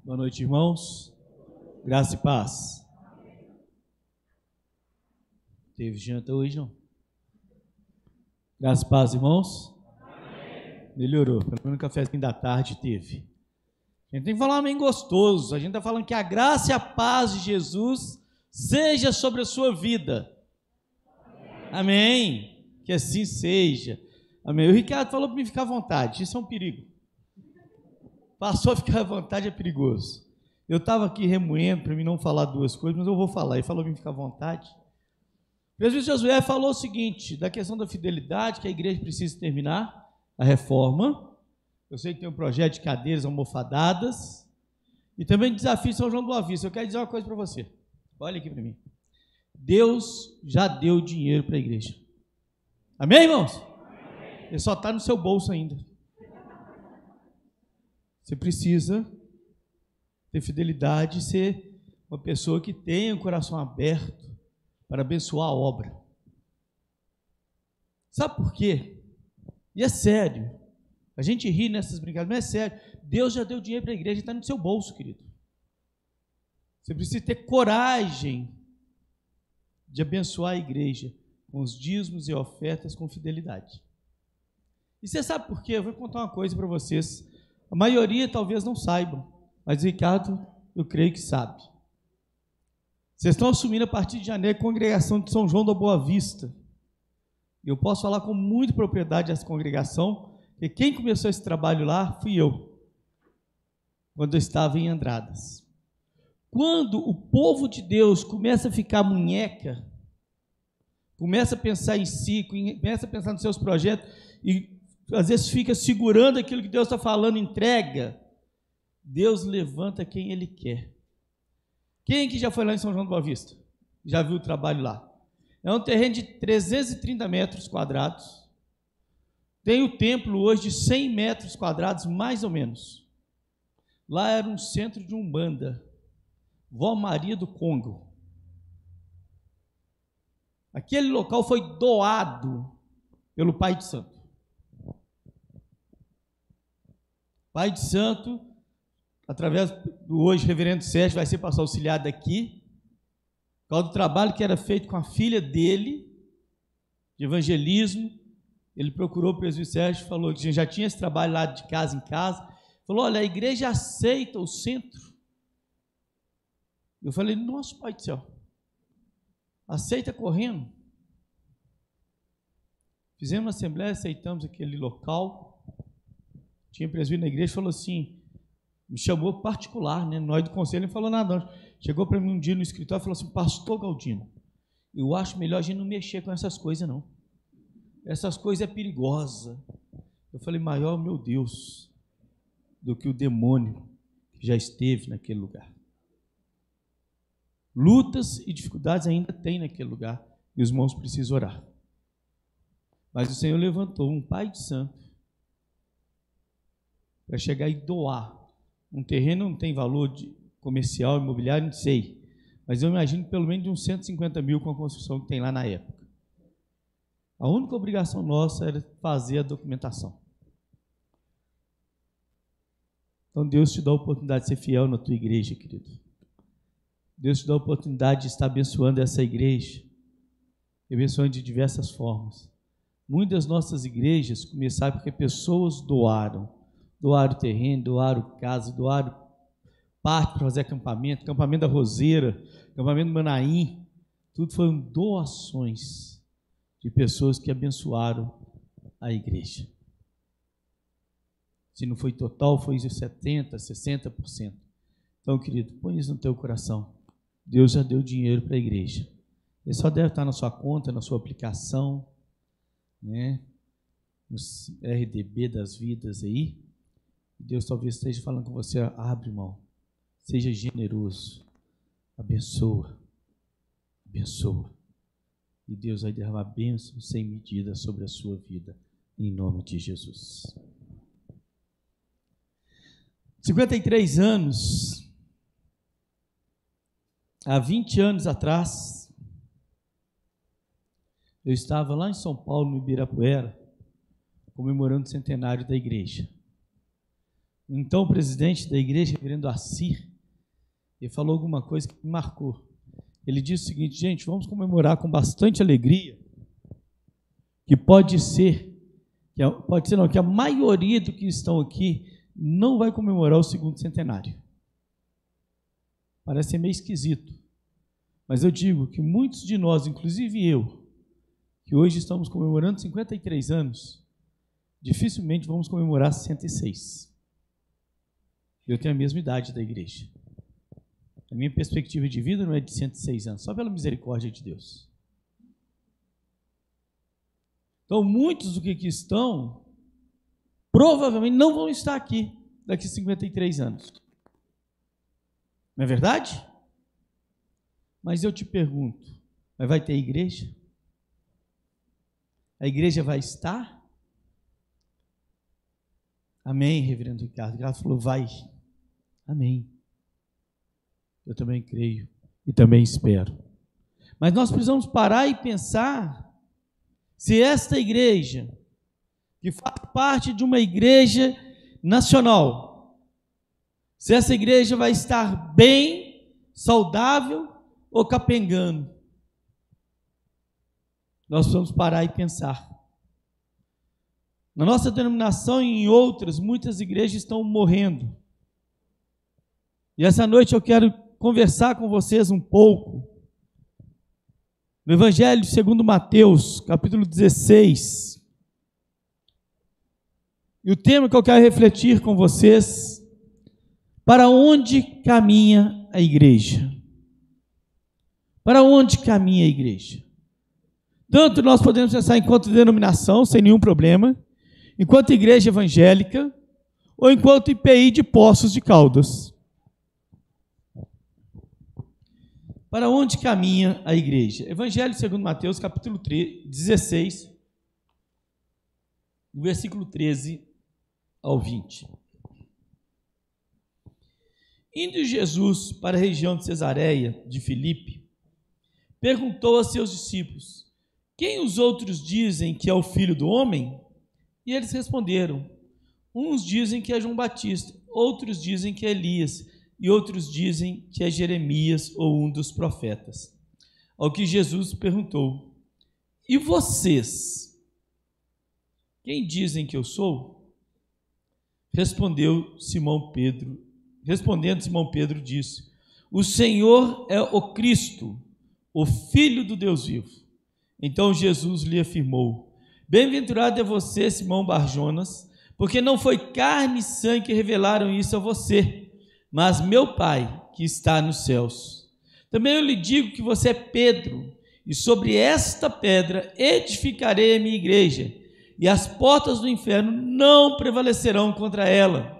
Boa noite, irmãos. Graça e paz. Teve janta hoje, não? Graça e paz, irmãos. Melhorou. Pelo menos no cafezinho da tarde teve. A gente tem que falar um amém gostoso. A gente está falando que a graça e a paz de Jesus seja sobre a sua vida. Amém. Que assim seja. Amém. O Ricardo falou para mim ficar à vontade. Isso é um perigo. Passou a ficar à vontade é perigoso. Eu estava aqui remoendo para mim não falar duas coisas, mas eu vou falar. Ele falou para mim ficar à vontade. O presbítero Josué falou o seguinte, da questão da fidelidade, que a igreja precisa terminar a reforma. Eu sei que tem um projeto de cadeiras almofadadas e também desafio São João do Boa Vista. Eu quero dizer uma coisa para você. Olha aqui para mim. Deus já deu dinheiro para a igreja. Amém, irmãos? Amém. Ele só está no seu bolso ainda. Você precisa ter fidelidade e ser uma pessoa que tenha o coração aberto para abençoar a obra. Sabe por quê? E é sério. A gente ri nessas brincadeiras, mas é sério. Deus já deu dinheiro para a igreja, está no seu bolso, querido. Você precisa ter coragem de abençoar a igreja com os dízimos e ofertas com fidelidade. E você sabe por quê? Eu vou contar uma coisa para vocês. A maioria talvez não saibam, mas o Ricardo, eu creio que sabe. Vocês estão assumindo a partir de janeiro a congregação de São João da Boa Vista. Eu posso falar com muita propriedade dessa congregação, porque quem começou esse trabalho lá fui eu, quando eu estava em Andradas. Quando o povo de Deus começa a ficar munheca, começa a pensar em si, começa a pensar nos seus projetos e às vezes fica segurando aquilo que Deus está falando, entrega, Deus levanta quem Ele quer. Quem que já foi lá em São João do Boa Vista? Já viu o trabalho lá? É um terreno de 330 metros quadrados. Tem o templo hoje de 100 metros quadrados, mais ou menos. Lá era um centro de Umbanda. Vó Maria do Congo. Aquele local foi doado pelo Pai de Santo. Pai de Santo, através do hoje reverendo Sérgio, vai ser pastor auxiliar daqui, por causa do trabalho que era feito com a filha dele, de evangelismo. Ele procurou o presbítero Sérgio, falou que já tinha esse trabalho lá de casa em casa, falou, olha, a igreja aceita o centro. Eu falei, nosso Pai do céu, aceita correndo. Fizemos uma assembleia, aceitamos aquele local. Tinha presbítero na igreja, falou assim, me chamou particular, né? Nós do conselho não falou nada, não. Chegou para mim um dia no escritório e falou assim, pastor Galdino, eu acho melhor a gente não mexer com essas coisas, não. Essas coisas é perigosa. Eu falei, maior, meu Deus, do que o demônio que já esteve naquele lugar. Lutas e dificuldades ainda tem naquele lugar, e os irmãos precisam orar. Mas o Senhor levantou um pai de santo para chegar e doar. Um terreno não tem valor de comercial, imobiliário, não sei, mas eu imagino pelo menos de uns 150 mil com a construção que tem lá na época. A única obrigação nossa era fazer a documentação. Então Deus te dá a oportunidade de ser fiel na tua igreja, querido. Deus te dá a oportunidade de estar abençoando essa igreja, abençoando de diversas formas. Muitas das nossas igrejas começaram porque pessoas doaram terreno, doaram casa, doaram parte para fazer acampamento da Roseira, acampamento do Manaim, tudo foram doações de pessoas que abençoaram a igreja. Se não foi total, foi 70%, 60%. Então, querido, põe isso no teu coração. Deus já deu dinheiro para a igreja. Ele só deve estar na sua conta, na sua aplicação, né? No RDB das vidas aí. Deus talvez esteja falando com você, abre mão, seja generoso, abençoa. E Deus vai derramar bênçãos sem medida sobre a sua vida, em nome de Jesus. 53 anos, há 20 anos atrás, eu estava lá em São Paulo, no Ibirapuera, comemorando o centenário da igreja. Então o presidente da igreja, reverendo Assir, ele falou alguma coisa que me marcou. Ele disse o seguinte: gente, vamos comemorar com bastante alegria, que pode ser que a maioria do que estão aqui não vai comemorar o segundo centenário. Parece ser meio esquisito, mas eu digo que muitos de nós, inclusive eu, que hoje estamos comemorando 53 anos, dificilmente vamos comemorar 66. Eu tenho a mesma idade da igreja. A minha perspectiva de vida não é de 106 anos, só pela misericórdia de Deus. Então, muitos do que aqui estão, provavelmente não vão estar aqui daqui a 53 anos. Não é verdade? Mas eu te pergunto, vai ter igreja? A igreja vai estar? Amém, reverendo Ricardo. O Ricardo falou, vai. Amém. Eu também creio e também espero. Mas nós precisamos parar e pensar se esta igreja, que faz parte de uma igreja nacional, se essa igreja vai estar bem, saudável ou capengando. Nós precisamos parar e pensar. Na nossa denominação e em outras, muitas igrejas estão morrendo. E essa noite eu quero conversar com vocês um pouco no Evangelho segundo Mateus, capítulo 16. E o tema que eu quero refletir com vocês: para onde caminha a igreja? Para onde caminha a igreja? Tanto nós podemos pensar enquanto denominação, sem nenhum problema, enquanto igreja evangélica, ou enquanto IPI de Poços de Caldas. Para onde caminha a igreja? Evangelho segundo Mateus, capítulo 16, versículo 13 ao 20. Indo Jesus para a região de Cesareia de Filipe, perguntou a seus discípulos: quem os outros dizem que é o Filho do Homem? E eles responderam: uns dizem que é João Batista, outros dizem que é Elias, e outros dizem que é Jeremias ou um dos profetas. Ao que Jesus perguntou: e vocês? Quem dizem que eu sou? Respondendo, Simão Pedro disse: o Senhor é o Cristo, o Filho do Deus vivo. Então Jesus lhe afirmou: bem-aventurado é você, Simão Barjonas, porque não foi carne e sangue que revelaram isso a você, mas meu Pai que está nos céus. Também eu lhe digo que você é Pedro, e sobre esta pedra edificarei a minha igreja, e as portas do inferno não prevalecerão contra ela.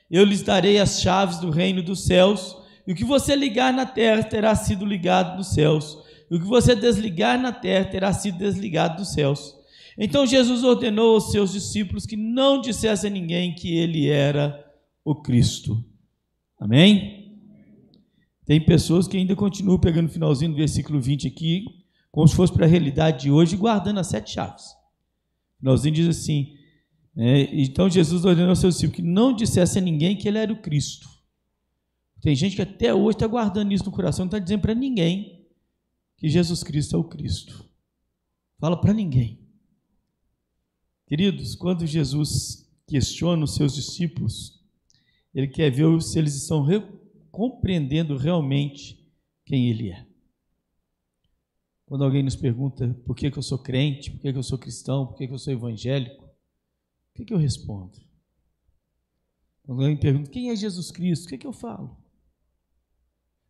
Eu lhes darei as chaves do reino dos céus, e o que você ligar na terra terá sido ligado nos céus, e o que você desligar na terra terá sido desligado dos céus. Então Jesus ordenou aos seus discípulos que não dissessem a ninguém que ele era o Cristo. Amém? Tem pessoas que ainda continuam pegando o finalzinho do versículo 20 aqui, como se fosse para a realidade de hoje, guardando as 7 chaves. O finalzinho diz assim: então Jesus ordenou aos seus discípulos que não dissessem a ninguém que ele era o Cristo. Tem gente que até hoje está guardando isso no coração, não está dizendo para ninguém que Jesus Cristo é o Cristo. Fala para ninguém. Queridos, quando Jesus questiona os seus discípulos, ele quer ver se eles estão compreendendo realmente quem ele é. Quando alguém nos pergunta por que eu sou crente, por que eu sou cristão, por que eu sou evangélico, o que eu respondo? Quando alguém me pergunta quem é Jesus Cristo, o que eu falo?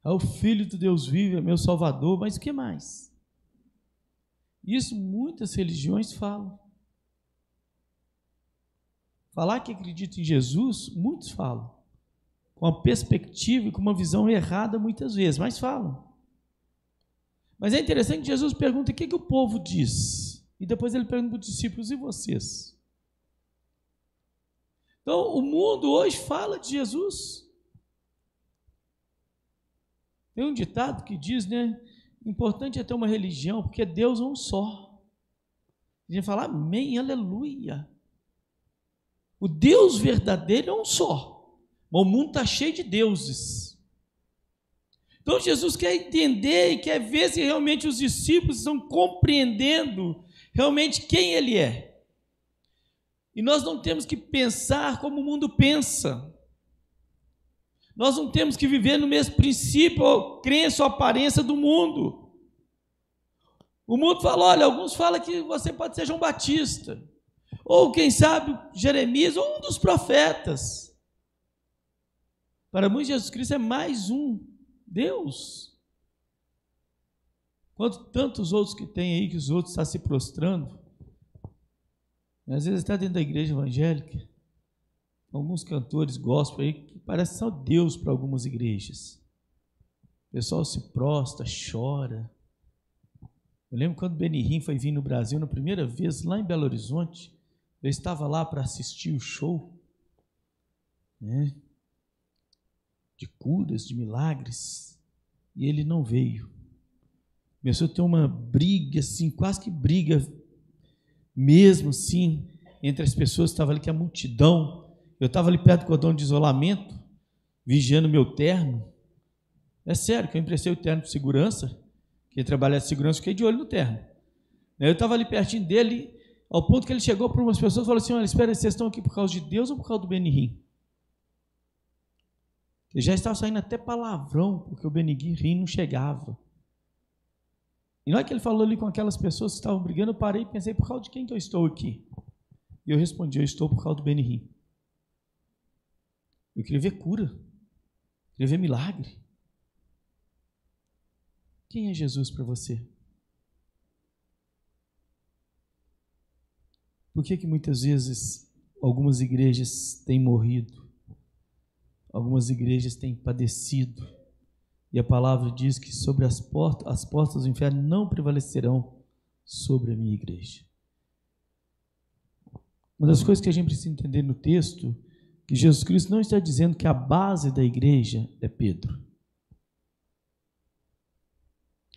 É o Filho do Deus vivo, é meu Salvador, mas o que mais? Isso muitas religiões falam. Falar que acredita em Jesus, muitos falam, com uma perspectiva e com uma visão errada muitas vezes, mas falam. Mas é interessante que Jesus pergunta o que o povo diz, e depois ele pergunta para os discípulos: e vocês? Então, o mundo hoje fala de Jesus. Tem um ditado que diz, importante é ter uma religião, porque Deus é um só. A gente fala amém, aleluia. O Deus verdadeiro é um só. O mundo está cheio de deuses. Então Jesus quer entender e quer ver se realmente os discípulos estão compreendendo realmente quem Ele é. E nós não temos que pensar como o mundo pensa. Nós não temos que viver no mesmo princípio, ou crença ou aparência do mundo. O mundo fala, olha, alguns falam que você pode ser João Batista, ou quem sabe Jeremias, ou um dos profetas. Para muitos, Jesus Cristo é mais um Deus. Quanto tantos outros que tem aí, que os outros estão se prostrando, às vezes está dentro da igreja evangélica, alguns cantores gospel aí, que parece só Deus para algumas igrejas. O pessoal se prostra, chora. Eu lembro quando Benihim foi vir no Brasil, na primeira vez, lá em Belo Horizonte, eu estava lá para assistir o show, né, de curas, de milagres, e ele não veio. Começou a ter uma briga, assim, quase que briga mesmo, assim, entre as pessoas que estavam ali, que a multidão. Eu estava ali perto do cordão de isolamento, vigiando meu terno. É sério que eu emprestei o terno de segurança, quem trabalha de segurança, fiquei de olho no terno. Eu estava ali pertinho dele, ao ponto que ele chegou para umas pessoas e falou assim, olha, espera, vocês estão aqui por causa de Deus ou por causa do Benihim? Ele já estava saindo até palavrão, porque o Benihim não chegava. E na hora que ele falou ali com aquelas pessoas que estavam brigando, eu parei e pensei, por causa de quem que eu estou aqui? E eu respondi, eu estou por causa do Benihim. Eu queria ver cura, queria ver milagre. Quem é Jesus para você? Por que muitas vezes algumas igrejas têm morrido? Algumas igrejas têm padecido? E a palavra diz que sobre as portas do inferno não prevalecerão sobre a minha igreja. Uma das coisas que a gente precisa entender no texto, que Jesus Cristo não está dizendo que a base da igreja é Pedro.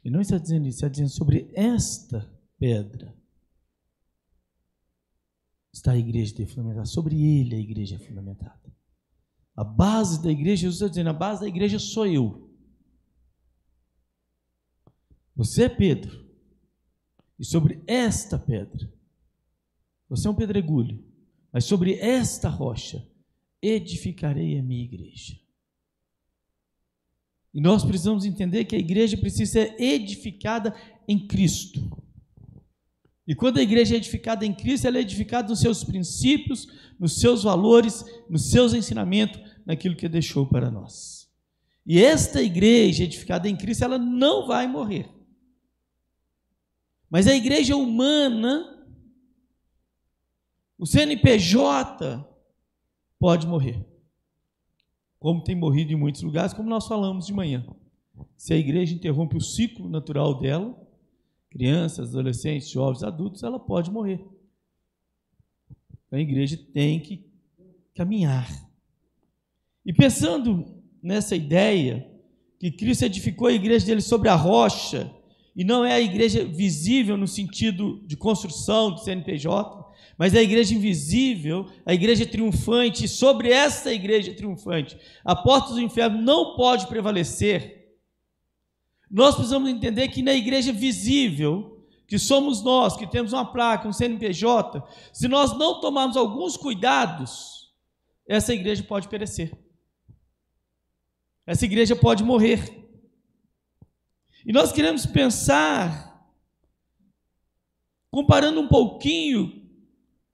Ele não está dizendo isso, está dizendo sobre esta pedra está a igreja fundamentada, sobre ele a igreja é fundamentada. A base da igreja, Jesus está dizendo, a base da igreja sou eu. Você é Pedro, e sobre esta pedra, você é um pedregulho, mas sobre esta rocha edificarei a minha igreja. E nós precisamos entender que a igreja precisa ser edificada em Cristo. E quando a igreja é edificada em Cristo, ela é edificada nos seus princípios, nos seus valores, nos seus ensinamentos, naquilo que Ele deixou para nós. E esta igreja edificada em Cristo, ela não vai morrer. Mas a igreja humana, o CNPJ, pode morrer. Como tem morrido em muitos lugares, como nós falamos de manhã. Se a igreja interrompe o ciclo natural dela, crianças, adolescentes, jovens, adultos, ela pode morrer. A igreja tem que caminhar. E pensando nessa ideia, que Cristo edificou a igreja dele sobre a rocha, e não é a igreja visível no sentido de construção do CNPJ, mas a igreja invisível, a igreja triunfante, e sobre essa igreja triunfante, a porta do inferno não pode prevalecer. Nós precisamos entender que na igreja visível, que somos nós, que temos uma placa, um CNPJ, se nós não tomarmos alguns cuidados, essa igreja pode perecer. Essa igreja pode morrer. E nós queremos pensar, comparando um pouquinho,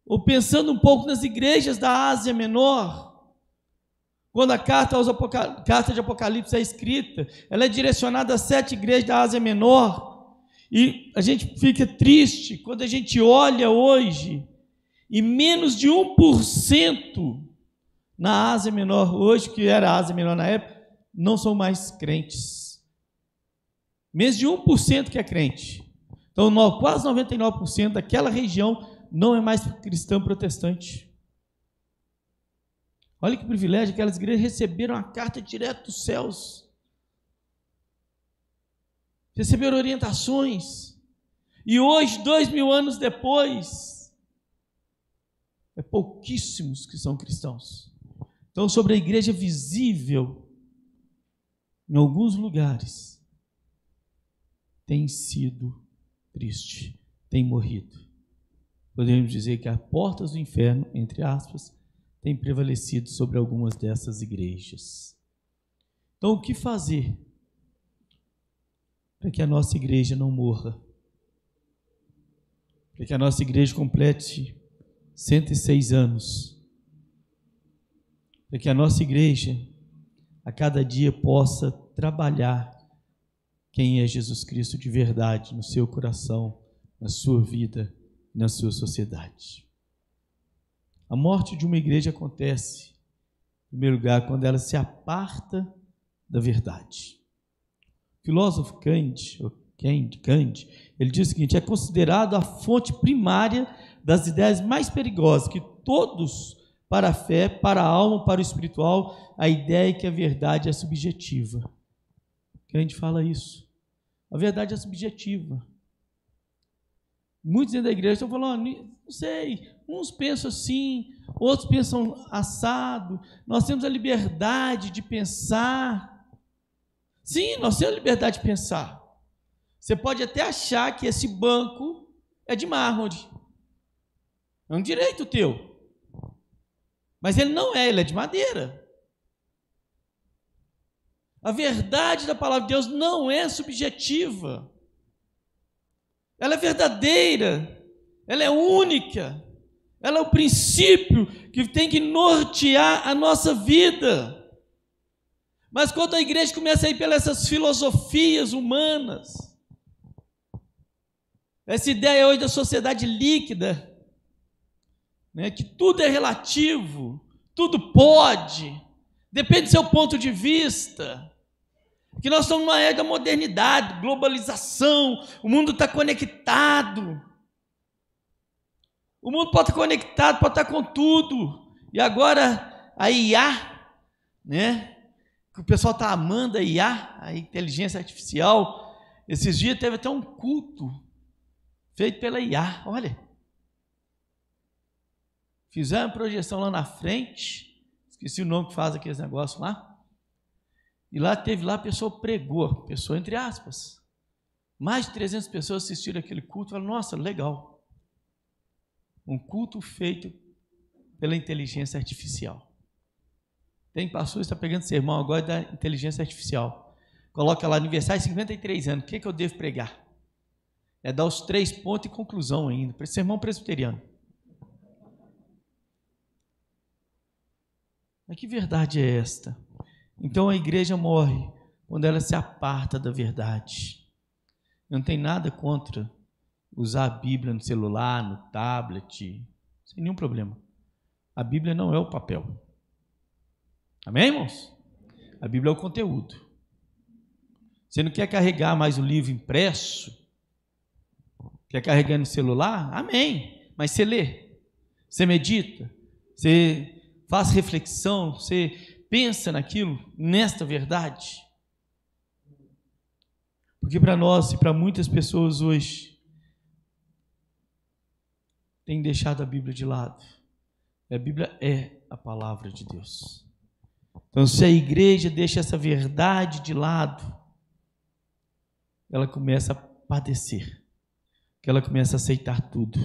ou pensando um pouco nas igrejas da Ásia Menor, quando a carta de Apocalipse é escrita, ela é direcionada às 7 igrejas da Ásia Menor, e a gente fica triste quando a gente olha hoje, e menos de 1% na Ásia Menor hoje, que era a Ásia Menor na época, não são mais crentes. Menos de 1% que é crente. Então, quase 99% daquela região não é mais cristão protestante. Olha que privilégio, aquelas igrejas receberam a carta direto dos céus. Receberam orientações. E hoje, 2000 anos depois, É pouquíssimos que são cristãos. Então, sobre a igreja visível, em alguns lugares, tem sido triste, tem morrido. Podemos dizer que as portas do inferno, entre aspas, têm prevalecido sobre algumas dessas igrejas. Então, o que fazer para que a nossa igreja não morra? Para que a nossa igreja complete 106 anos. Para que a nossa igreja, a cada dia, possa trabalhar quem é Jesus Cristo de verdade no seu coração, na sua vida, na sua sociedade. A morte de uma igreja acontece, em primeiro lugar, quando ela se aparta da verdade. O filósofo Kant, ele diz o seguinte: é considerado a fonte primária das ideias mais perigosas, que todos, para a fé, para a alma, para o espiritual, a ideia é que a verdade é subjetiva. Kant fala isso. A verdade é subjetiva. Muitos dentro da igreja estão falando, não sei, uns pensam assim, outros pensam assado. Nós temos a liberdade de pensar. Sim, nós temos a liberdade de pensar. Você pode até achar que esse banco é de mármore. É um direito teu. Mas ele não é, ele é de madeira. A verdade da palavra de Deus não é subjetiva. Ela é verdadeira, ela é única, ela é o princípio que tem que nortear a nossa vida. Mas quando a igreja começa a ir pelas essas filosofias humanas, essa ideia hoje da sociedade líquida, né, que tudo é relativo, tudo pode, depende do seu ponto de vista, que nós estamos numa era da modernidade, globalização, o mundo está conectado, o mundo pode estar conectado, pode estar com tudo, e agora a IA, né, que o pessoal está amando a IA, a inteligência artificial. Esses dias teve até um culto feito pela IA, olha, fizeram uma projeção lá na frente, esqueci o nome que faz aqueles negócios lá, e lá teve lá, a pessoa pregou, pessoa entre aspas, mais de 300 pessoas assistiram aquele culto, falaram, nossa, legal, um culto feito pela inteligência artificial. Tem pastor que está pegando sermão agora da inteligência artificial, coloca lá, aniversário de 53 anos, o que eu devo pregar? É dar os 3 pontos e conclusão ainda, para sermão presbiteriano. Mas que verdade é esta? Então a igreja morre quando ela se aparta da verdade. Não tem nada contra usar a Bíblia no celular, no tablet, sem nenhum problema. A Bíblia não é o papel. Amém, irmãos? A Bíblia é o conteúdo. Você não quer carregar mais o livro impresso? Quer carregar no celular? Amém. Mas você lê, você medita, você faz reflexão, você pensa naquilo, nesta verdade. Porque para nós e para muitas pessoas hoje, tem deixado a Bíblia de lado. A Bíblia é a palavra de Deus. Então, se a igreja deixa essa verdade de lado, ela começa a padecer, que ela começa a aceitar tudo.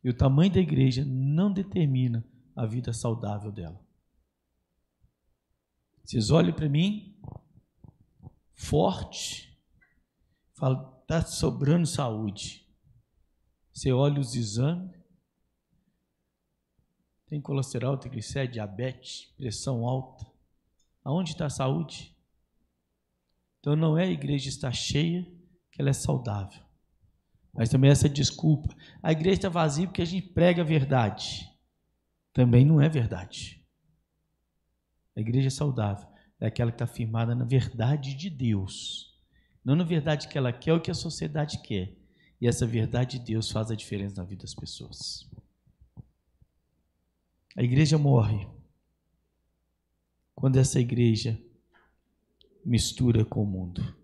E o tamanho da igreja não determina a vida saudável dela. Vocês olham para mim, forte, falam, está sobrando saúde. Você olha os exames, tem colesterol, triglicérides, diabetes, pressão alta. Aonde está a saúde? Então não é a igreja estar cheia que ela é saudável. Mas também essa desculpa. A igreja está vazia porque a gente prega a verdade. Também não é verdade. A igreja saudável é aquela que está firmada na verdade de Deus. Não na verdade que ela quer ou que a sociedade quer. E essa verdade de Deus faz a diferença na vida das pessoas. A igreja morre quando essa igreja mistura com o mundo.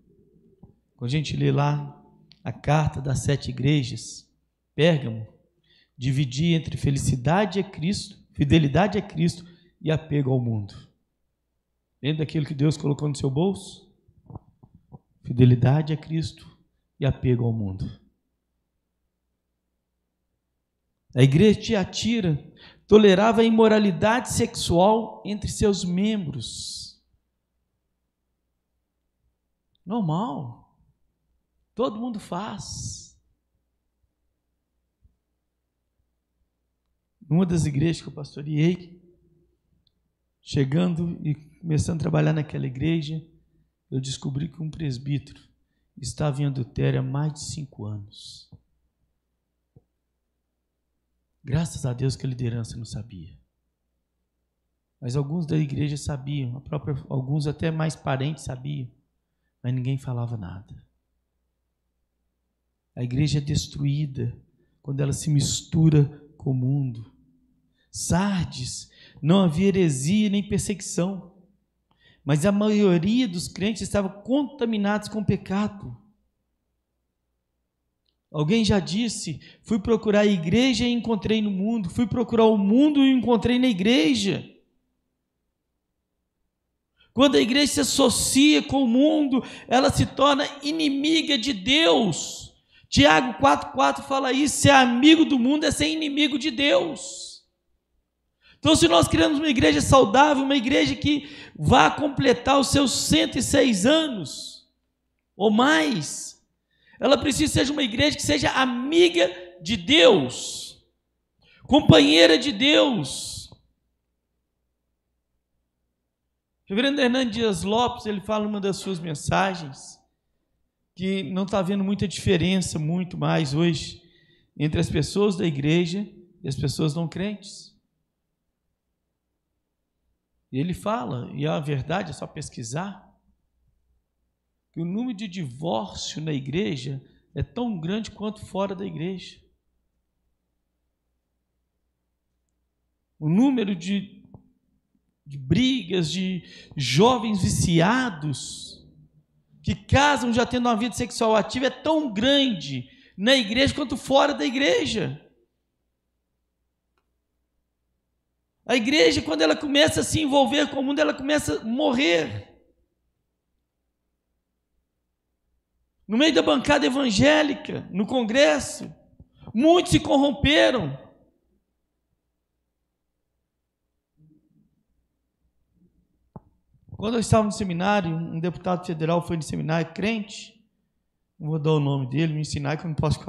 Quando a gente lê lá a carta das 7 igrejas, Pérgamo, Dividir entre felicidade a Cristo, fidelidade a Cristo e apego ao mundo. Lembra daquilo que Deus colocou no seu bolso? Fidelidade a Cristo e apego ao mundo. A igreja de Tiatira tolerava a imoralidade sexual entre seus membros. Normal. Todo mundo faz. Numa das igrejas que eu pastoreei, chegando e começando a trabalhar naquela igreja, eu descobri que um presbítero estava em adultério há mais de 5 anos. Graças a Deus que a liderança não sabia. Mas alguns da igreja sabiam, alguns até mais parentes sabiam, mas ninguém falava nada. A igreja é destruída quando ela se mistura com o mundo. Sardes, não havia heresia nem perseguição, mas a maioria dos crentes estava contaminados com pecado. Alguém já disse, fui procurar a igreja e encontrei no mundo, fui procurar o mundo e encontrei na igreja. Quando a igreja se associa com o mundo, ela se torna inimiga de Deus. Tiago 4,4 fala isso, ser amigo do mundo é ser inimigo de Deus. Então, se nós queremos uma igreja saudável, uma igreja que vá completar os seus 106 anos ou mais, ela precisa ser uma igreja que seja amiga de Deus, companheira de Deus. O reverendo Hernandes Dias Lopes, ele fala numa das suas mensagens que não está havendo muita diferença, muito mais hoje, entre as pessoas da igreja e as pessoas não crentes. E ele fala, e a verdade é só pesquisar, que o número de divórcio na igreja é tão grande quanto fora da igreja. O número de brigas, de jovens viciados, que casam já tendo uma vida sexual ativa, é tão grande na igreja quanto fora da igreja. A igreja, quando ela começa a se envolver com o mundo, ela começa a morrer. No meio da bancada evangélica, no congresso, muitos se corromperam. Quando eu estava no seminário, um deputado federal foi no seminário, crente, não vou dar o nome dele, me ensinar que eu não posso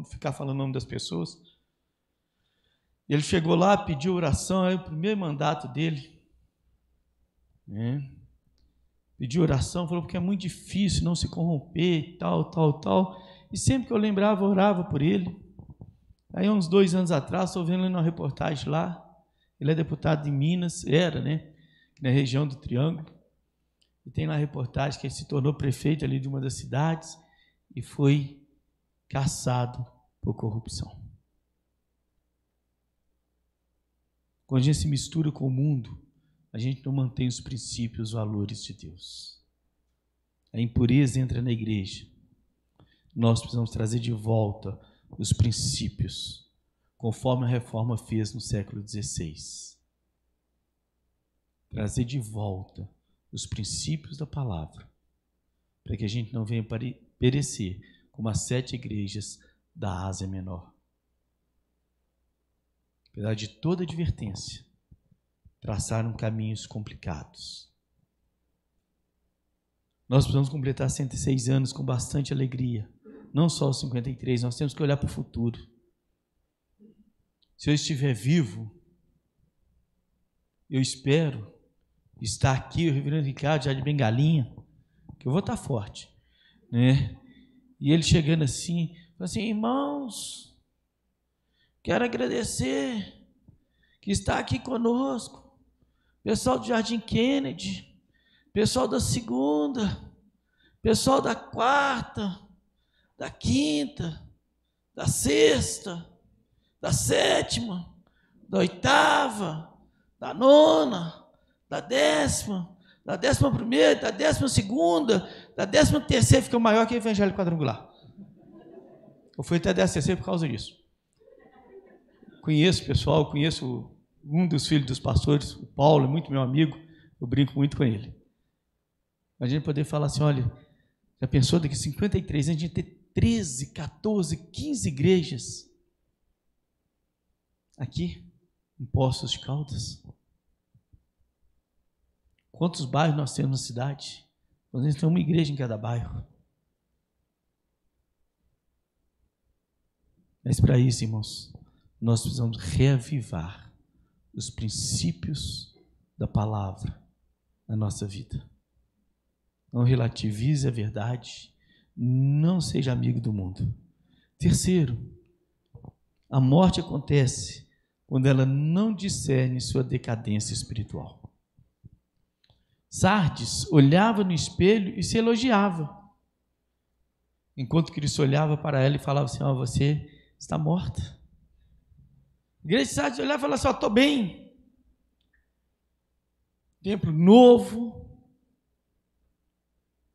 ficar falando o nome das pessoas. Ele chegou lá, pediu oração, é o primeiro mandato dele. Pediu oração, falou porque é muito difícil não se corromper, tal. E sempre que eu lembrava, eu orava por ele. Aí, uns 2 anos atrás, estou vendo ele numa reportagem lá. Ele é deputado de Minas, na região do Triângulo. E tem lá a reportagem que ele se tornou prefeito ali de uma das cidades e foi cassado por corrupção. Quando a gente se mistura com o mundo, a gente não mantém os princípios, os valores de Deus. A impureza entra na igreja. Nós precisamos trazer de volta os princípios, conforme a reforma fez no século XVI. Trazer de volta os princípios da palavra, para que a gente não venha perecer como as 7 igrejas da Ásia Menor. Apesar de toda advertência, traçaram caminhos complicados. Nós precisamos completar 106 anos com bastante alegria. Não só os 53, nós temos que olhar para o futuro. Se eu estiver vivo, eu espero estar aqui, o reverendo Ricardo, já de bengalinha, que eu vou estar forte, né? E ele chegando assim, falou assim, irmãos, quero agradecer que está aqui conosco, pessoal do Jardim Kennedy, pessoal da 2ª, pessoal da 4ª, da 5ª, da 6ª, da 7ª, da 8ª, da 9ª, da 10ª, da 11ª, da 12ª, da 13ª, fica maior que o Evangelho Quadrangular. Eu fui até a 13ª por causa disso. conheço o pessoal, conheço um dos filhos dos pastores, o Paulo, é muito meu amigo, eu brinco muito com ele. A gente poder falar assim, olha, já pensou daqui a 53 anos a gente ter 13, 14, 15 igrejas aqui em Poços de Caldas? Quantos bairros nós temos na cidade? Nós temos uma igreja em cada bairro. Mas para isso, irmãos, nós precisamos reavivar os princípios da palavra na nossa vida. Não relativize a verdade, não seja amigo do mundo. Terceiro, a morte acontece quando ela não discerne sua decadência espiritual. Sardes olhava no espelho e se elogiava, enquanto Cristo olhava para ela e falava assim, você está morta. A igreja de Sardes olhava e falava assim, estou bem. Templo novo,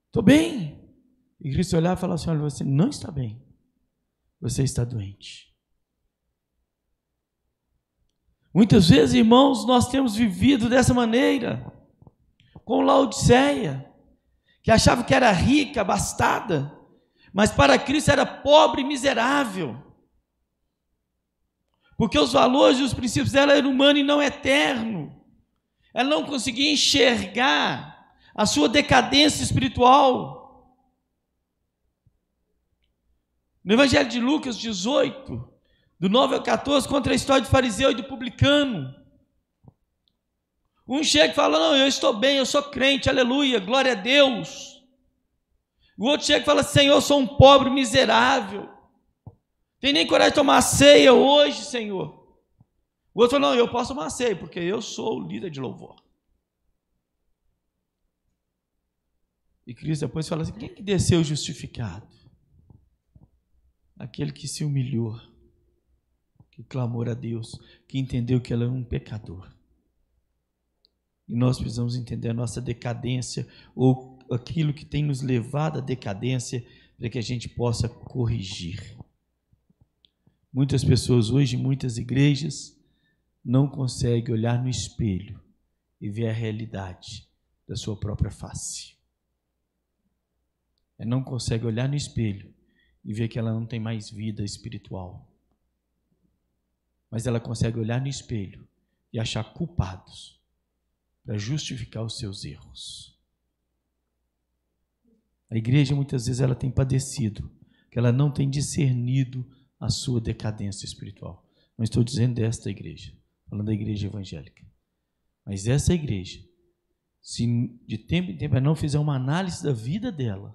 estou bem. E Cristo olhava e falava assim, olha, você não está bem, você está doente. Muitas vezes, irmãos, nós temos vivido dessa maneira, com Laodiceia, que achava que era rica, abastada, mas para Cristo era pobre e miserável, porque os valores e os princípios dela eram humanos e não eternos. Ela não conseguia enxergar a sua decadência espiritual. No Evangelho de Lucas 18, do 9 ao 14, conta a história do fariseu e do publicano. Um chega e fala, não, eu estou bem, eu sou crente, aleluia, glória a Deus. O outro chega e fala, Senhor, eu sou um pobre miserável, tem nem coragem de tomar ceia hoje, Senhor. O outro fala, não, eu posso tomar ceia, porque eu sou o líder de louvor. E Cristo depois fala assim, quem que desceu justificado? Aquele que se humilhou, que clamou a Deus, que entendeu que ela é um pecador. E nós precisamos entender a nossa decadência, ou aquilo que tem nos levado à decadência, para que a gente possa corrigir. Muitas pessoas hoje, em muitas igrejas, não conseguem olhar no espelho e ver a realidade da sua própria face. Não consegue olhar no espelho e ver que ela não tem mais vida espiritual. Mas ela consegue olhar no espelho e achar culpados para justificar os seus erros. A igreja muitas vezes ela tem padecido, que ela não tem discernido a sua decadência espiritual. Não estou dizendo desta igreja, falando da igreja evangélica. Mas essa igreja, se de tempo em tempo ela não fizer uma análise da vida dela,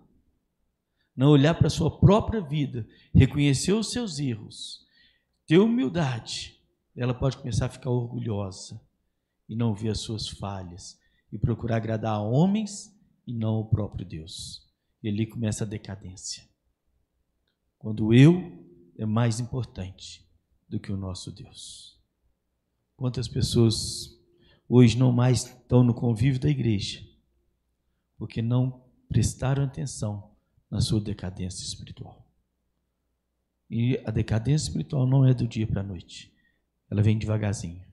não olhar para a sua própria vida, reconhecer os seus erros, ter humildade, ela pode começar a ficar orgulhosa e não ver as suas falhas e procurar agradar a homens e não ao próprio Deus. E ali começa a decadência. Quando o eu é mais importante do que o nosso Deus. Quantas pessoas hoje não mais estão no convívio da igreja porque não prestaram atenção na sua decadência espiritual. E a decadência espiritual não é do dia para a noite. Ela vem devagarzinho.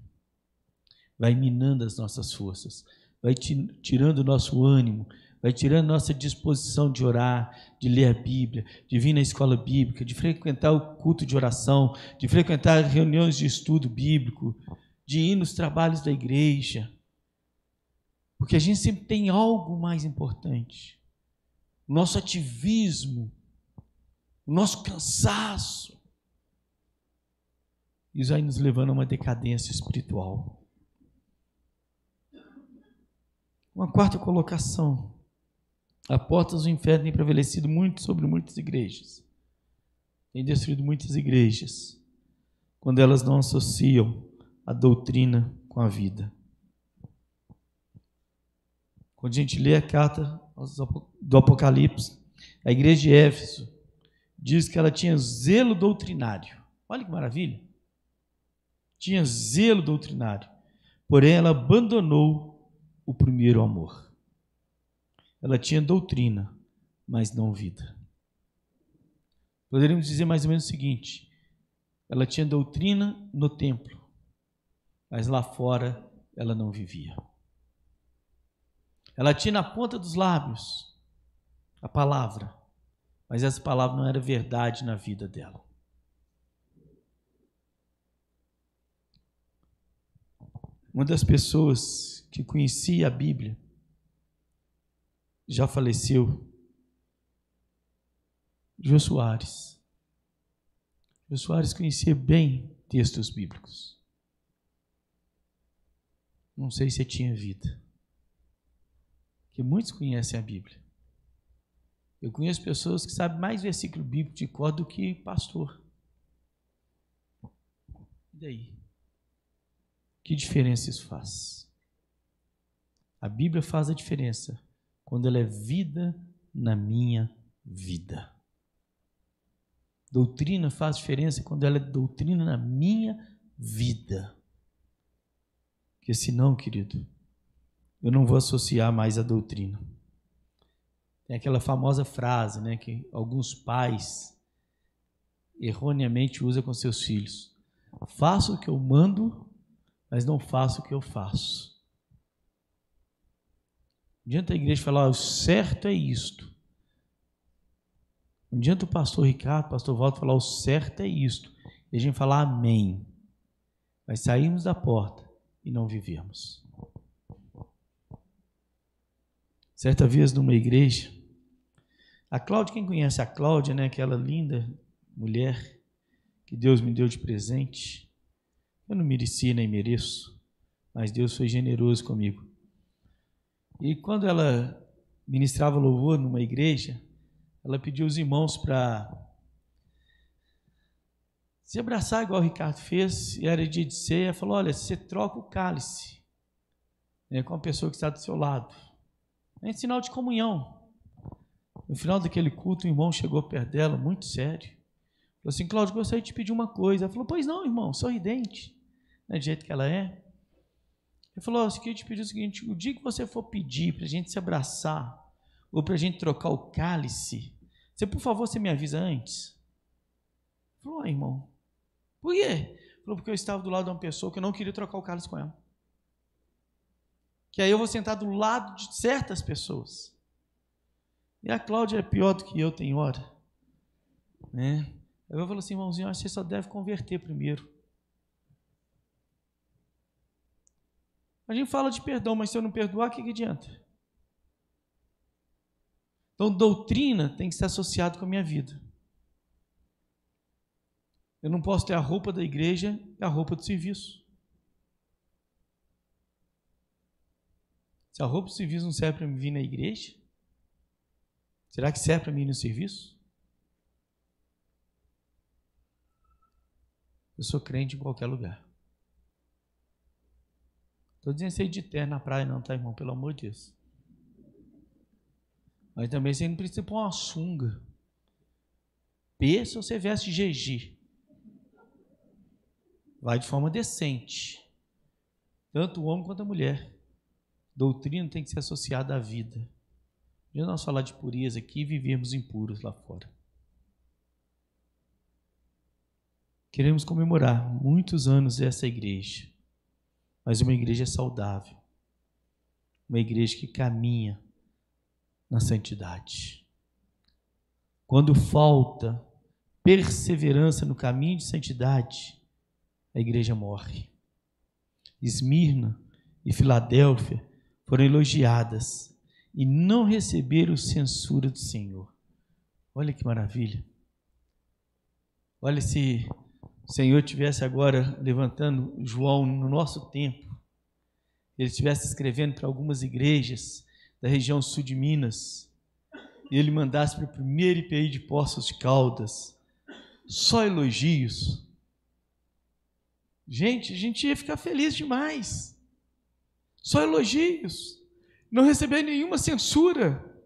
Vai minando as nossas forças, vai tirando o nosso ânimo, vai tirando nossa disposição de orar, de ler a Bíblia, de vir na escola bíblica, de frequentar o culto de oração, de frequentar reuniões de estudo bíblico, de ir nos trabalhos da igreja. Porque a gente sempre tem algo mais importante. O nosso ativismo, o nosso cansaço. Isso vai nos levando a uma decadência espiritual. Uma quarta colocação. A porta do inferno tem prevalecido muito sobre muitas igrejas. Tem destruído muitas igrejas, quando elas não associam a doutrina com a vida. Quando a gente lê a carta do Apocalipse, a igreja de Éfeso diz que ela tinha zelo doutrinário. Olha que maravilha! Tinha zelo doutrinário, porém ela abandonou o primeiro amor. Ela tinha doutrina, mas não vida. Poderíamos dizer mais ou menos o seguinte: Ela tinha doutrina no templo, mas lá fora ela não vivia. Ela tinha na ponta dos lábios a palavra, mas essa palavra não era verdade na vida dela. Uma das pessoas que conhecia a Bíblia já faleceu, Jô Soares. Jô Soares conhecia bem textos bíblicos. Não sei se tinha vida, porque muitos conhecem a Bíblia. Eu conheço pessoas que sabem mais versículo bíblico de cor do que pastor. E daí? Que diferença isso faz? A Bíblia faz a diferença quando ela é vida na minha vida. Doutrina faz diferença quando ela é doutrina na minha vida. Porque senão, querido, eu não vou associar mais a doutrina. Tem aquela famosa frase, né, que alguns pais erroneamente usam com seus filhos. Faço o que eu mando, mas não faço o que eu faço. Não adianta a igreja falar, o certo é isto. Não adianta o pastor Ricardo, o pastor Walter falar, o certo é isto. E a gente falar amém. Mas saímos da porta e não vivemos. Certa vez numa igreja, a Cláudia, quem conhece a Cláudia, né, aquela linda mulher que Deus me deu de presente, eu não merecia nem mereço, mas Deus foi generoso comigo. E quando ela ministrava louvor numa igreja, ela pediu os irmãos para se abraçar igual o Ricardo fez, e era dia de ceia, falou, olha, você troca o cálice, né, com a pessoa que está do seu lado. É sinal de comunhão. No final daquele culto, o irmão chegou perto dela, muito sério. Falou assim, Cláudio, gostaria de te pedir uma coisa. Ela falou, pois não, irmão, sorridente, né, do jeito que ela é. Ele falou, eu queria te pedir o seguinte, o dia que você for pedir para a gente se abraçar, ou para a gente trocar o cálice, você, por favor, você me avisa antes? Ele falou, irmão, por quê? Ele falou, porque eu estava do lado de uma pessoa que eu não queria trocar o cálice com ela. Que aí eu vou sentar do lado de certas pessoas. E a Cláudia é pior do que eu, tem hora. Né? Aí eu falo assim, irmãozinho, acho que você só deve converter primeiro. A gente fala de perdão, mas se eu não perdoar, o que adianta? Então, doutrina tem que ser associada com a minha vida. Eu não posso ter a roupa da igreja e a roupa do serviço. Se a roupa do serviço não serve para me vir na igreja, será que serve para mim ir no serviço? Eu sou crente em qualquer lugar. Estou dizendo isso aí de terno na praia não, tá, irmão? Pelo amor de Deus. Mas também você não precisa pôr uma sunga. Se você veste GG. Vai de forma decente. Tanto o homem quanto a mulher. Doutrina tem que ser associada à vida. Já nós falar de pureza aqui e vivermos impuros lá fora. Queremos comemorar muitos anos dessa igreja, mas uma igreja saudável, uma igreja que caminha na santidade. Quando falta perseverança no caminho de santidade, a igreja morre. Esmirna e Filadélfia foram elogiadas e não receberam censura do Senhor. Olha que maravilha. Olha, se o Senhor estivesse agora levantando João no nosso tempo, ele estivesse escrevendo para algumas igrejas da região sul de Minas, e ele mandasse para o primeiro IPI de Poços de Caldas, só elogios. Gente, a gente ia ficar feliz demais. Só elogios. Não receber nenhuma censura.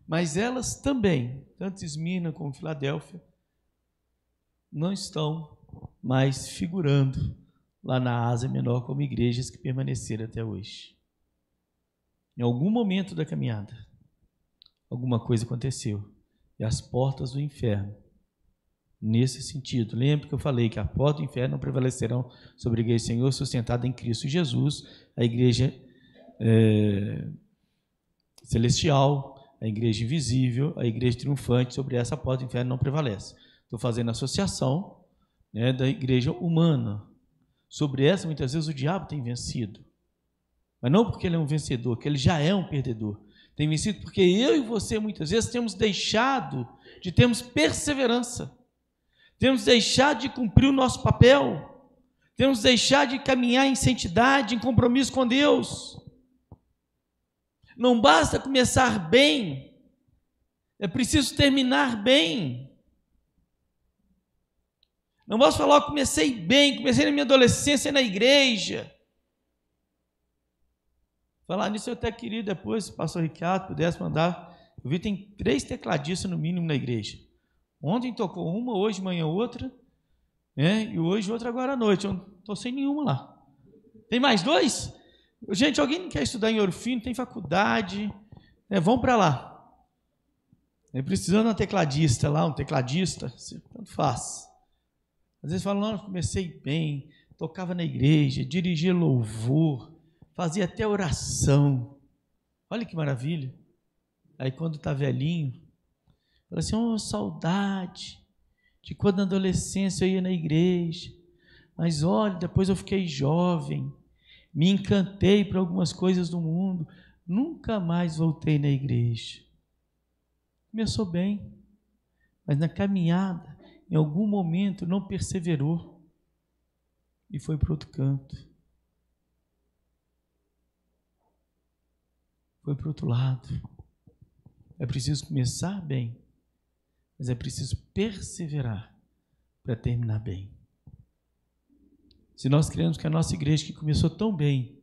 Mas elas também, tanto Esmirna como Filadélfia, não estão mais figurando lá na Ásia Menor como igrejas que permaneceram até hoje. Em algum momento da caminhada, alguma coisa aconteceu e as portas do inferno nesse sentido. Lembra que eu falei que a porta do inferno não prevalecerão sobre a igreja do Senhor, sustentada em Cristo Jesus, a igreja celestial, a igreja invisível, a igreja triunfante. Sobre essa porta do inferno não prevalece. Estou fazendo associação, né, da igreja humana. Sobre essa, muitas vezes, o diabo tem vencido. Mas não porque ele é um vencedor, que ele já é um perdedor. Tem vencido porque eu e você, muitas vezes, temos deixado de termos perseverança. Temos deixado de cumprir o nosso papel. Temos deixado de caminhar em santidade, em compromisso com Deus. Não basta começar bem, é preciso terminar bem. Não posso falar, comecei bem, comecei na minha adolescência na igreja. Falar nisso eu até queria depois, se o pastor Ricardo pudesse mandar. Eu vi que tem 3 tecladistas no mínimo na igreja. Ontem tocou uma, hoje de manhã outra, né? E hoje outra agora à noite. Eu não estou sem nenhuma lá. Tem mais 2? Gente, alguém não quer estudar em Ouro Fino, tem faculdade, né? Vão para lá. Precisando de um tecladista lá, um tecladista, tanto faz. Às vezes falam, não, comecei bem, tocava na igreja, dirigia louvor, fazia até oração. Olha que maravilha. Aí quando está velhinho, fala assim, oh, saudade de quando na adolescência eu ia na igreja. Mas olha, depois eu fiquei jovem, me encantei por algumas coisas do mundo, nunca mais voltei na igreja. Começou bem, mas na caminhada, em algum momento não perseverou e foi para outro canto. Foi para o outro lado. É preciso começar bem, mas é preciso perseverar para terminar bem. Se nós queremos que a nossa igreja, que começou tão bem,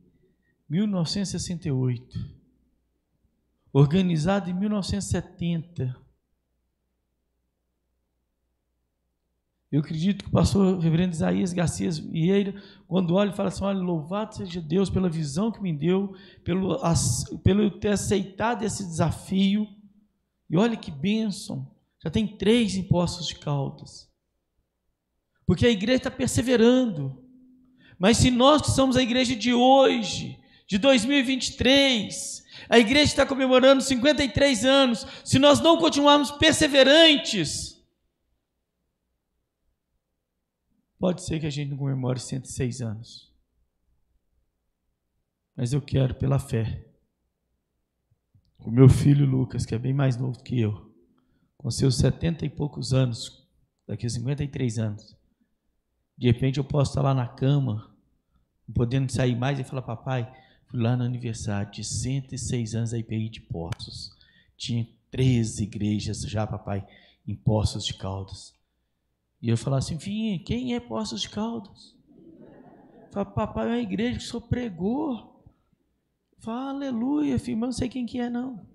1968, organizada em 1970, eu acredito que o pastor reverendo Isaías Garcia Vieira, quando olha e fala assim, olha, louvado seja Deus pela visão que me deu, pelo ter aceitado esse desafio, e olha que bênção, já tem 3 em Poços de Caldas, porque a igreja está perseverando. Mas se nós que somos a igreja de hoje, de 2023, a igreja está comemorando 53 anos, se nós não continuarmos perseverantes, pode ser que a gente não comemore 106 anos. Mas eu quero, pela fé, o meu filho Lucas, que é bem mais novo que eu, com seus 70 e poucos anos, daqui a 53 anos, de repente eu posso estar lá na cama, não podendo sair mais, e falar, papai, fui lá no aniversário de 106 anos da IPI de Poços. Tinha 13 igrejas já, papai, em Poços de Caldas. E eu falar assim, filhinha, quem é Poços de Caldas? Fala, papai, é uma igreja que o senhor pregou. Fala, aleluia, filho, mas não sei quem que é, não.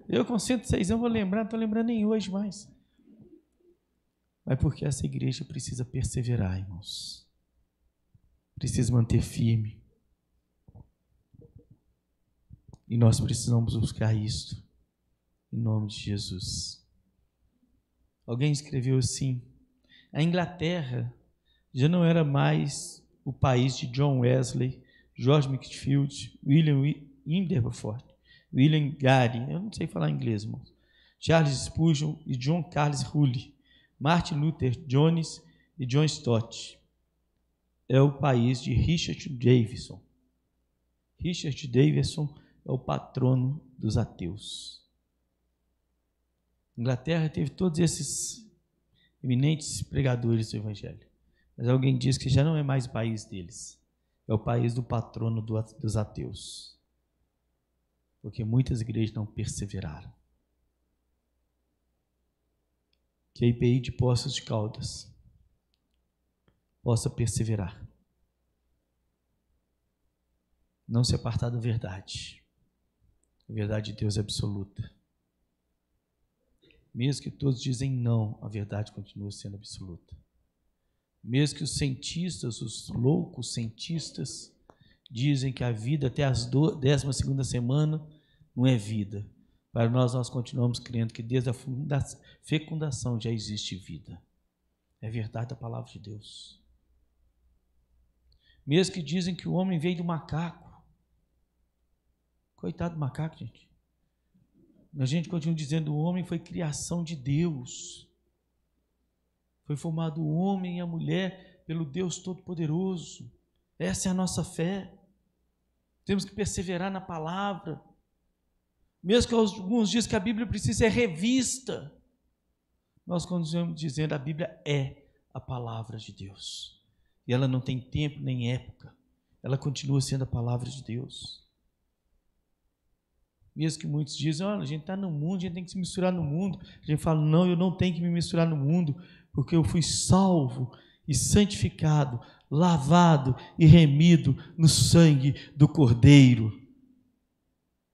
Eu com 106 anos vou lembrar, não estou lembrando nem hoje mais. Mas porque essa igreja precisa perseverar, irmãos. Precisa manter firme. E nós precisamos buscar isso, em nome de Jesus. Alguém escreveu assim, a Inglaterra já não era mais o país de John Wesley, George Whitefield, William Wilberforce, William Gary, eu não sei falar inglês, irmão, Charles Spurgeon e John Carlos Hull, Martin Luther Jones e John Stott. É o país de Richard Davidson. Richard Davidson é o patrono dos ateus. A Inglaterra teve todos esses eminentes pregadores do Evangelho, mas alguém diz que já não é mais o país deles, é o país do patrono dos ateus, porque muitas igrejas não perseveraram. Que a IPI de Poços de Caldas possa perseverar, não se apartar da verdade. A verdade de Deus é absoluta. Mesmo que todos dizem não, a verdade continua sendo absoluta. Mesmo que os cientistas, os loucos cientistas, dizem que a vida até a 12ª semana não é vida. Para nós continuamos crendo que desde a fecundação já existe vida. É verdade da palavra de Deus. Mesmo que dizem que o homem veio do macaco. Coitado do macaco, gente. A gente continua dizendo: o homem foi criação de Deus. Foi formado o homem e a mulher pelo Deus Todo-Poderoso. Essa é a nossa fé. Temos que perseverar na palavra. Mesmo que alguns dizem que a Bíblia precisa ser revista, nós continuamos dizendo: a Bíblia é a palavra de Deus. E ela não tem tempo nem época. Ela continua sendo a palavra de Deus. Mesmo que muitos dizem: olha, a gente está no mundo, a gente tem que se misturar no mundo. A gente fala: não, eu não tenho que me misturar no mundo, porque eu fui salvo e santificado, lavado e remido no sangue do Cordeiro.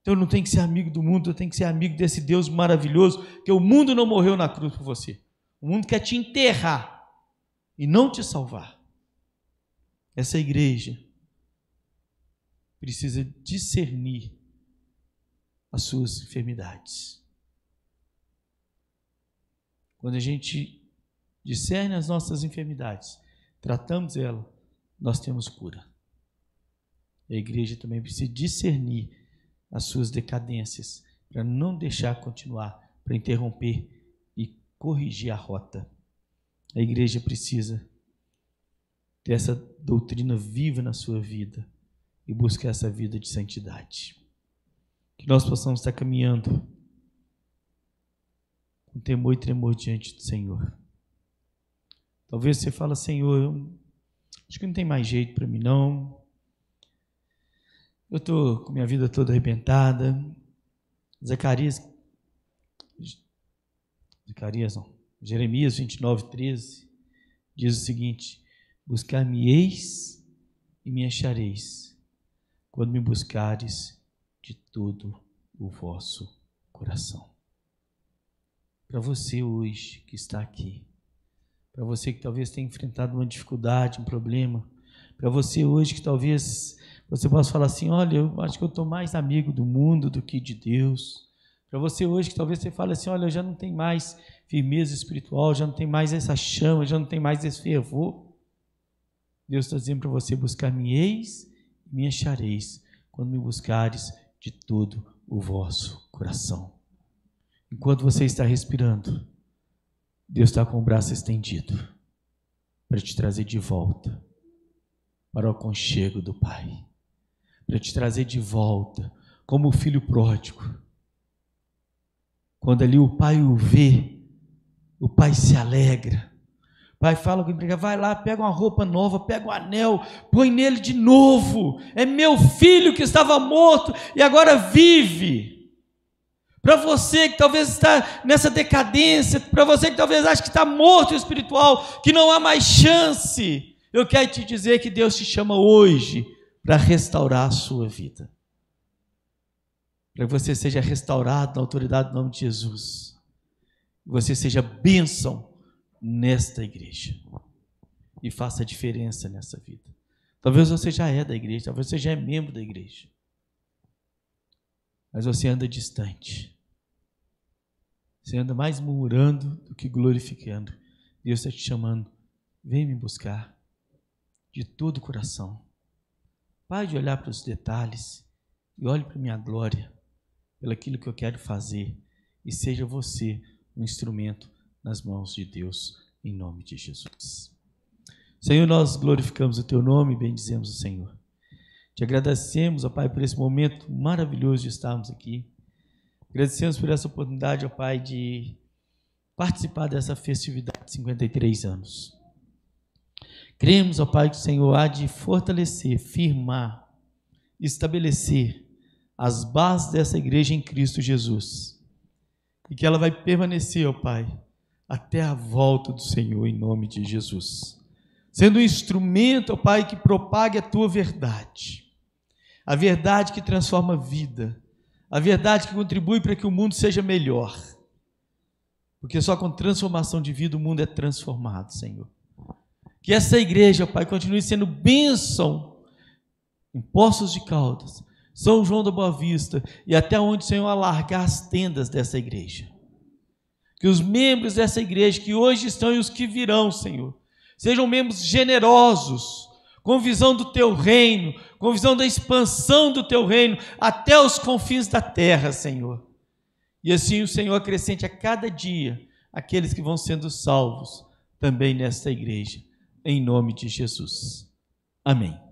Então eu não tenho que ser amigo do mundo, eu tenho que ser amigo desse Deus maravilhoso, que o mundo não morreu na cruz por você. O mundo quer te enterrar e não te salvar. Essa igreja precisa discernir as suas enfermidades. Quando a gente discerne as nossas enfermidades, tratamos ela, nós temos cura. A igreja também precisa discernir as suas decadências, para não deixar continuar, para interromper e corrigir a rota. A igreja precisa ter essa doutrina viva na sua vida e buscar essa vida de santidade. Que nós possamos estar caminhando com temor e tremor diante do Senhor. Talvez você fale: Senhor, eu acho que não tem mais jeito para mim não. Eu estou com minha vida toda arrebentada. Jeremias 29:13 diz o seguinte: buscar-me-eis e me achareis, quando me buscares de todo o vosso coração. Para você hoje que está aqui, para você que talvez tenha enfrentado uma dificuldade, um problema, para você hoje que talvez você possa falar assim: olha, eu acho que eu estou mais amigo do mundo do que de Deus. Para você hoje que talvez você fale assim: olha, eu já não tenho mais firmeza espiritual, já não tenho mais essa chama, já não tenho mais esse fervor. Deus está dizendo para você: buscar-me-eis e me achareis, quando me buscares de todo o vosso coração. Enquanto você está respirando, Deus está com o braço estendido para te trazer de volta para o aconchego do Pai, para te trazer de volta como o filho pródigo. Quando ali o pai o vê, o pai se alegra. O pai fala com o empregado: vai lá, pega uma roupa nova, pega um anel, põe nele de novo. É meu filho que estava morto e agora vive. Para você que talvez está nessa decadência, para você que talvez acha que está morto espiritual, que não há mais chance, eu quero te dizer que Deus te chama hoje para restaurar a sua vida. Para que você seja restaurado na autoridade do nome de Jesus. Que você seja bênção nesta igreja. E faça a diferença nessa vida. Talvez você já é da igreja, talvez você já é membro da igreja. Mas você anda distante. Você anda mais murmurando do que glorificando. Deus está te chamando: vem me buscar de todo o coração. Pare de olhar para os detalhes e olhe para a minha glória, pelo aquilo que eu quero fazer, e seja você um instrumento nas mãos de Deus, em nome de Jesus. Senhor, nós glorificamos o Teu nome e bendizemos o Senhor. Te agradecemos, ó Pai, por esse momento maravilhoso de estarmos aqui. Agradecemos por essa oportunidade, ó Pai, de participar dessa festividade de 53 anos. Cremos, ó Pai, que o Senhor há de fortalecer, firmar, estabelecer as bases dessa igreja em Cristo Jesus. E que ela vai permanecer, ó Pai, até a volta do Senhor, em nome de Jesus. Sendo um instrumento, ó Pai, que propague a Tua verdade. A verdade que transforma a vida. A verdade que contribui para que o mundo seja melhor. Porque só com transformação de vida o mundo é transformado, Senhor. Que essa igreja, ó Pai, continue sendo bênção em Poços de Caldas, São João da Boa Vista e até onde o Senhor alargar as tendas dessa igreja. Que os membros dessa igreja que hoje estão e os que virão, Senhor, sejam membros generosos, com visão do Teu reino, com visão da expansão do Teu reino até os confins da terra, Senhor. E assim o Senhor acrescente a cada dia aqueles que vão sendo salvos também nesta igreja, em nome de Jesus. Amém.